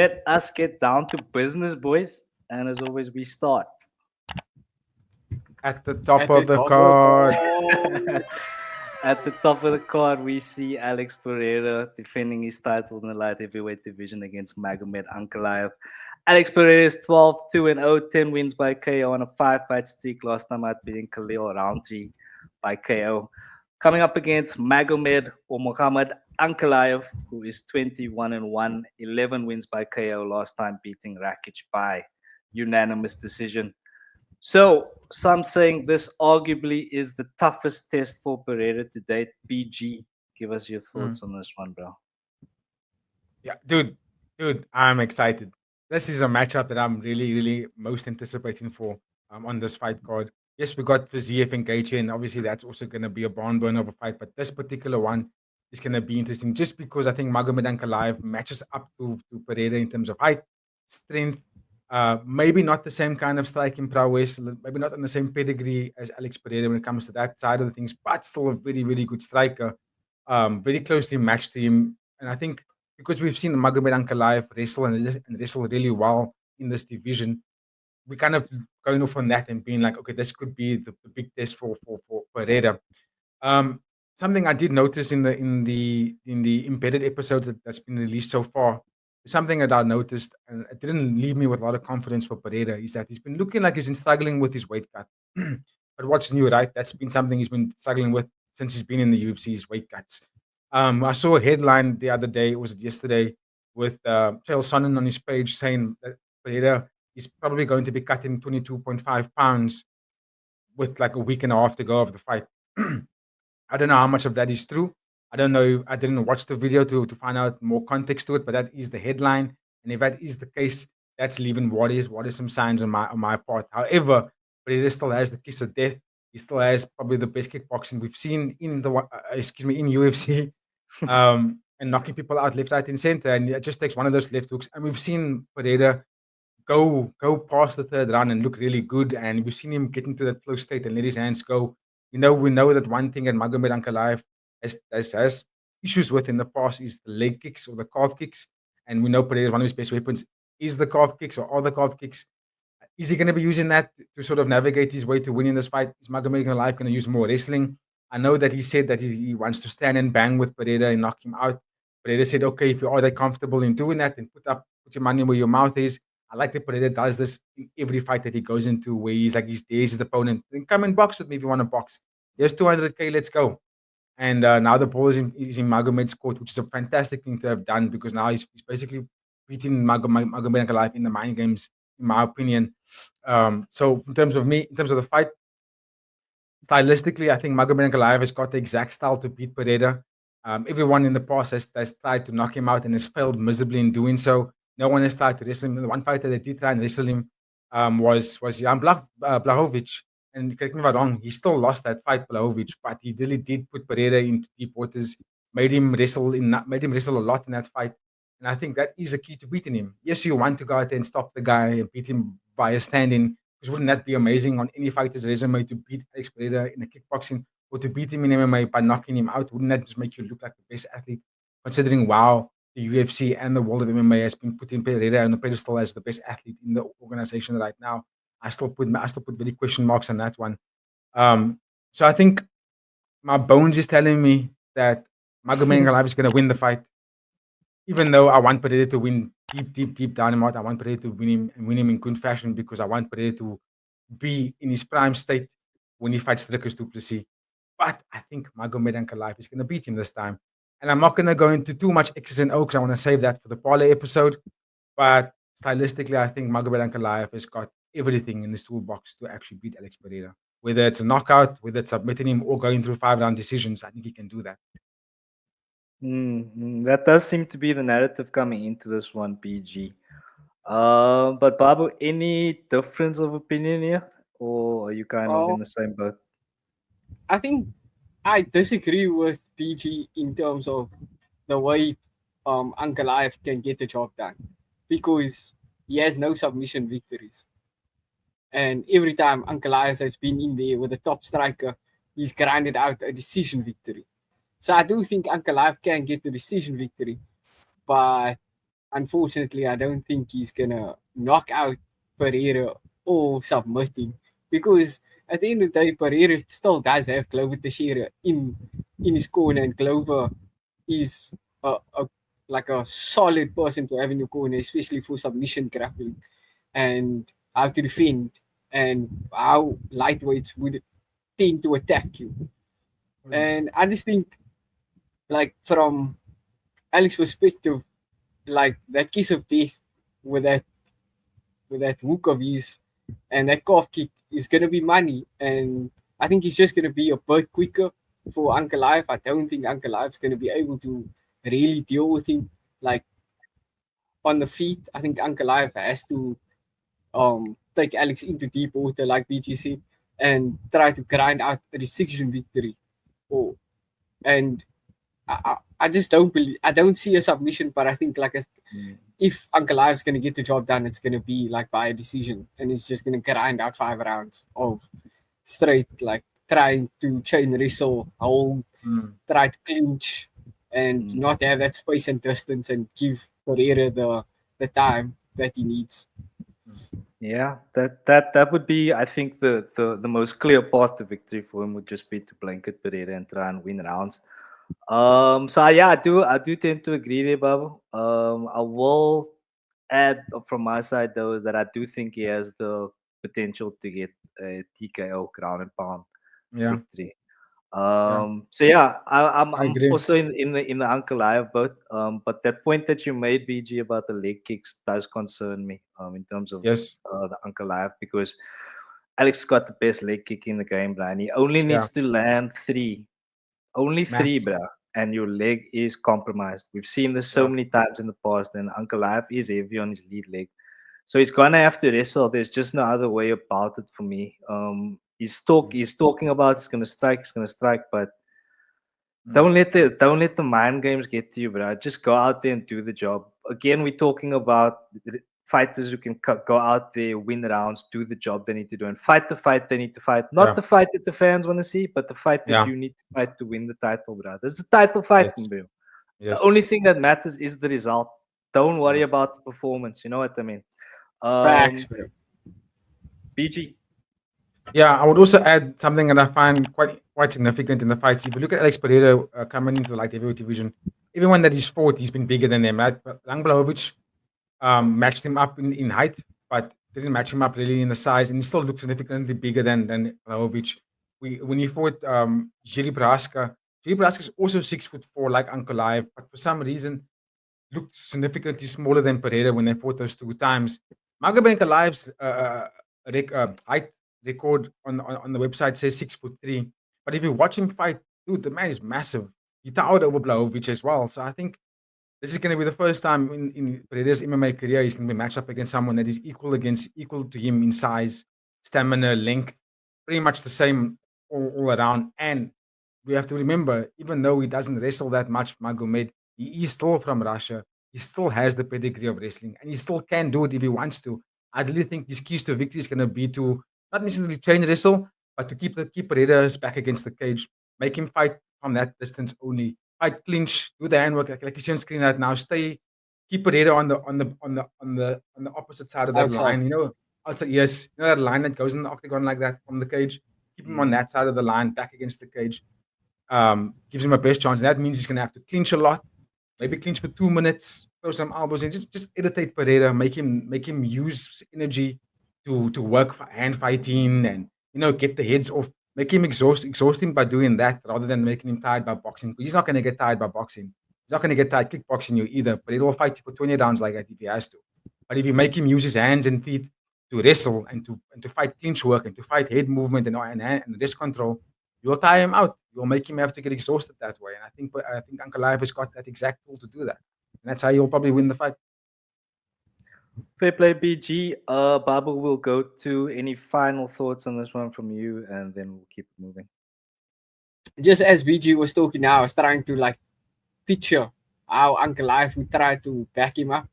let us get down to business, boys. And as always, we start. At the top At the of the top of the card. card. At the top of the card, we see Alex Pereira defending his title in the light heavyweight division against Magomed Ankalaev. Alex Pereira is 12-2-0, 10 wins by KO on a 5-fight streak. Last time out beating Khalil Roundtree by KO. Coming up against Magomed Ankalaev, who is 21-1, 11 wins by KO. Last time beating Rakic by unanimous decision. So, some saying this arguably is the toughest test for Pereira to date. BG, give us your Mm. thoughts on this one, bro. Yeah, dude, I'm excited. This is a matchup that I'm really most anticipating for on this fight card. Yes, we got Fiziev and Gaethje, and obviously that's also going to be a barn burner of a fight. But this particular one is going to be interesting just because I think Magomed Ankalaev matches up to Pereira in terms of height, strength, maybe not the same kind of striking prowess, maybe not on the same pedigree as Alex Pereira when it comes to that side of the things, but still a very good striker. Very closely matched to him, and I think because we've seen Magomed Ankalaev wrestle and wrestle really well in this division, we kind of going off on that and being like, okay, this could be the big test for Pereira. Um, Something I did notice in the embedded episodes that's been released so far, something that I noticed, and it didn't leave me with a lot of confidence for Pereira, is that he's been looking like he's been struggling with his weight cut. But what's new, right? That's been something he's been struggling with since he's been in the UFC's weight cuts. I saw a headline the other day, was it yesterday, with Chael Sonnen on his page saying that Pereira is probably going to be cutting 22.5 pounds with like a week and a half to go of the fight. I don't know how much of that is true. I don't know. I didn't watch the video to find out more context to it, but that is the headline. And if that is the case, that's leaving worrisome signs on my part. However, Pereira still has the kiss of death. He still has probably the best kickboxing we've seen in in UFC, and knocking people out left, right, and center. And it just takes one of those left hooks. And we've seen Pereira go past the third round and look really good. And we've seen him get into that flow state and let his hands go. We know that one thing that Magomed Ankalaev has issues with in the past is the leg kicks or the calf kicks. And we know Pereira, one of his best weapons is the calf kicks or other calf kicks. Is he going to be using that to sort of navigate his way to winning this fight? Is Magomed Ankalaev going to use more wrestling? I know that he said that he wants to stand and bang with Pereira and knock him out. Pereira said, okay, if you are that comfortable in doing that, then put your money where your mouth is. I like that Pereira does this in every fight that he goes into, where he's like, he's his opponent. Then come and box with me if you want to box. Here's 200K, let's go. And now the ball is in Magomed's court, which is a fantastic thing to have done because now he's basically beating Magomed Ankalaev in the mind games, in my opinion. So in terms of the fight, stylistically, I think Magomed Ankalaev has got the exact style to beat Pereira. Everyone in the past has tried to knock him out and has failed miserably in doing so. No one has tried to wrestle him. The one fighter that did try and wrestle him was Jan Blachowicz. And correct me if I'm wrong, he still lost that fight, Blachowicz, but he really did put Pereira into deep waters, made him wrestle a lot in that fight. And I think that is a key to beating him. Yes, you want to go out there and stop the guy and beat him by a standing. Because wouldn't that be amazing on any fighter's resume to beat Alex Pereira in a kickboxing or to beat him in MMA by knocking him out? Wouldn't that just make you look like the best athlete? Considering, wow, the UFC and the world of MMA has been putting Pereira on the pedestal as the best athlete in the organization right now. I still put very question marks on that one. So I think my bones is telling me that Magomed Ankalaev is going to win the fight. Even though I want Pereira to win deep down in my heart, I want Pereira to win him in good fashion because I want Pereira to be in his prime state when he fights Dricus du Plessis. But I think Magomed Ankalaev is going to beat him this time. And I'm not going to go into too much X's and O's. I want to save that for the parlay episode. But stylistically, I think Magomed Ankalaev has got everything in this toolbox to actually beat Alex Pereira. Whether it's a knockout, whether it's submitting him or going through 5-round decisions, I think he can do that. That does seem to be the narrative coming into this one, BG. But Babu, any difference of opinion here, or are you kind of in the same boat? I think I disagree with PG in terms of the way Ankalaev can get the job done because he has no submission victories. And every time Ankalaev has been in there with a top striker, he's grinded out a decision victory. So I do think Ankalaev can get the decision victory, but unfortunately, I don't think he's gonna knock out Pereira or submit him, because at the end of the day, Pereira still does have Glover Teixeira in his corner, and Glover is a like a solid person to have in your corner, especially for submission grappling and how to defend and how lightweights would tend to attack you. And I just think, like, from Alex's perspective, like that kiss of death with that hook of his and that calf kick is gonna be money. And I think he's just gonna be a bit quicker for Ankalaev. I don't think Ankalaev's gonna be able to really deal with him like on the feet. I think Ankalaev has to take Alex into deep water, like BG said, and try to grind out a decision victory. Or and I just don't believe, I don't see a submission, but I think if Ankalaev's gonna get the job done, it's gonna be like by a decision, and it's just gonna grind out 5 rounds of straight, like trying to chain wrestle, hold, try to clinch, and not have that space and distance, and give Pereira the time that he needs. Yeah, that would be, I think, the most clear path to victory for him would just be to blanket Pereira and try and win rounds. Yeah, I do tend to agree there, Babu. I will add from my side though is that I do think he has the potential to get a TKO ground and pound Yeah, victory. yeah, I'm I agree. also in the Ankalaev boat. But that point that you made, BG, about the leg kicks does concern me. In terms of Yes, the Ankalaev, because Alex got the best leg kick in the game, Brian. He only yeah, needs to land three, only three, Max. bruh, and your leg is compromised. We've seen this so Yeah, many times in the past, and Ankalaev is heavy on his lead leg. So he's gonna have to wrestle. There's just no other way about it for me. He's talking about he's gonna strike, but don't let the mind games get to you, bro. Just go out there and do the job. Again, we're talking about fighters who can go out there, win rounds, do the job they need to do, and fight the fight they need to fight. Not yeah, the fight that the fans want to see, but the fight that yeah. you need to fight to win the title, bro. This is a title fight, Yes, bro. The yes. only thing that matters is the result. Don't worry Yeah. about the performance. You know what I mean? Facts, Um, bro. BG. Yeah, I would also add something that I find quite significant in the fights. If you look at Alex Pereira coming into the light heavyweight division, everyone that he's fought, he's been bigger than them, right? But Blahovic matched him up in height, but didn't match him up really in the size, and he still looks significantly bigger than Blahovic. When he fought Jiri Prohaska is also 6'4", like Ankalaev, but for some reason looked significantly smaller than Pereira when they fought those 2 times. Magomed Ankalaev's height record on the website says 6'3", but if you watch him fight, dude, the man is massive. He towered over Blahovic as well. So I think this is going to be the first time in Pereira's MMA career he's going to be matched up against someone that is equal to him in size, stamina, length, pretty much the same all around. And we have to remember, even though he doesn't wrestle that much, Magomed, he is still from Russia. He still has the pedigree of wrestling, and he still can do it if he wants to. I really think his keys to victory is going to be to not necessarily train wrestle, but to keep Pereira's back against the cage, make him fight from that distance only. Fight clinch, do the handwork like you see on screen right now. Keep Pereira on the opposite side of that Outside. line. Outside, yes, that line that goes in the octagon like that from the cage. Keep him on that side of the line, back against the cage. Gives him a best chance. And that means he's going to have to clinch a lot, maybe clinch for 2 minutes, throw some elbows, and just irritate Pereira, make him use energy to work for hand fighting, and get the heads off, make him exhaust him by doing that rather than making him tired by boxing. Because he's not going to get tired by boxing. He's not going to get tired kickboxing you either. But he'll fight you for 20 rounds like that if he has to. But if you make him use his hands and feet to wrestle and to fight clinch work and to fight head movement and wrist control, you'll tire him out. You'll make him have to get exhausted that way. And I think Ankalaev has got that exact tool to do that. And that's how you'll probably win the fight. Fair play, BG. Babu will go to any final thoughts on this one from you, and then we'll keep it moving. Just as BG was talking now, I was trying to like picture how Ankalaev would try to back him up.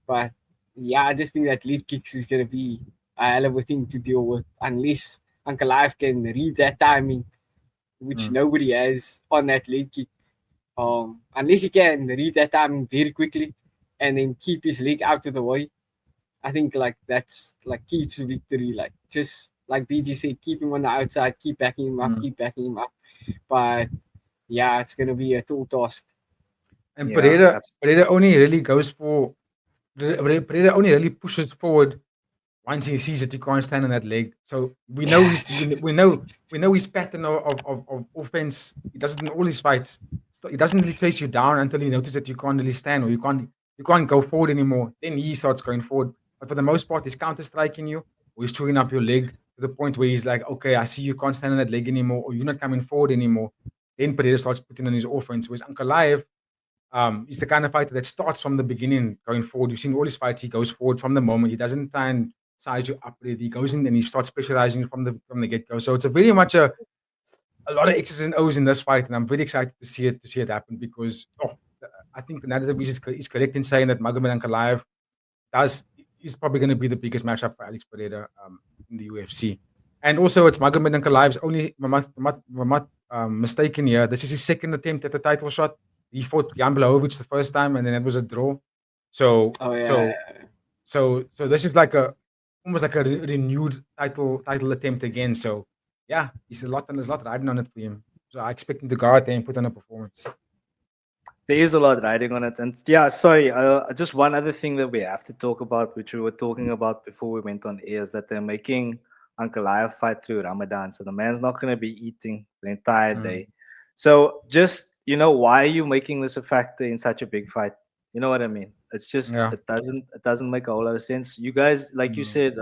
But yeah, I just think that lead kicks is going to be a hell of a thing to deal with, unless Ankalaev can read that timing, which nobody has on that lead kick. Unless he can read that timing very quickly, and then keep his leg out of the way. I think like that's like key to victory. Like just like BG said, keep him on the outside, keep backing him up, keep backing him up. But yeah, it's gonna be a tall task. And Yeah, Pereira only really goes for Pereira only really pushes forward once he sees that you can't stand on that leg. So we know his pattern of offense. He does it in all his fights. So he doesn't really chase you down until he notices that you can't really stand or you can't go forward anymore. Then he starts going forward. But for the most part, he's counter striking you or he's chewing up your leg to the point where he's like, okay, I see you can't stand on that leg anymore, or you're not coming forward anymore. Then Pereira starts putting on his offense. Whereas Ankalaev, he's the kind of fighter that starts from the beginning going forward. You've seen all his fights, he goes forward from the moment. He doesn't try and size you up. He goes in and he starts specializing from the get-go. So it's a very much a lot of X's and O's in this fight, and I'm very excited to see it happen because I think the narrative is correct in saying that Magomed Ankalaev is probably going to be the biggest matchup for Alex Pereira in the UFC. And also, it's Magomed Ankalaev's only. I'm not mistaken here. This is his second attempt at a title shot. He fought Jan Blachowicz the first time, and then it was a draw. So, Oh yeah. so this is like almost like a renewed title attempt again. So, yeah, there's a lot riding on it for him. So I expect him to go out there and put on a performance. there is a lot riding on it. And yeah, sorry, just one other thing that we have to talk about, which we were talking about before we went on air, is that they're making Ankalaev fight through Ramadan. So the man's not going to be eating the entire day. So just, why are you making this a factor in such a big fight? You know what I mean? It's just, it doesn't make a whole lot of sense. You guys, like you said,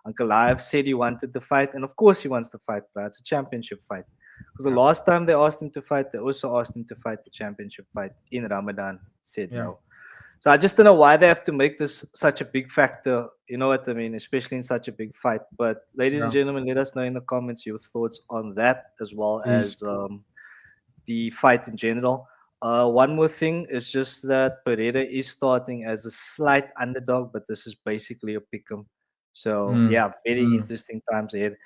Ankalaev said he wanted the fight. And of course he wants the fight, but it's a championship fight. Because the last time they asked him to fight, they also asked him to fight the championship fight in Ramadan. Said no. So I just don't know why they have to make this such a big factor. You know what I mean? Especially in such a big fight. But ladies and gentlemen, let us know in the comments your thoughts on that, as well as the fight in general. One more thing is just that Pereira is starting as a slight underdog, but this is basically a pick 'em. So yeah, very interesting times ahead.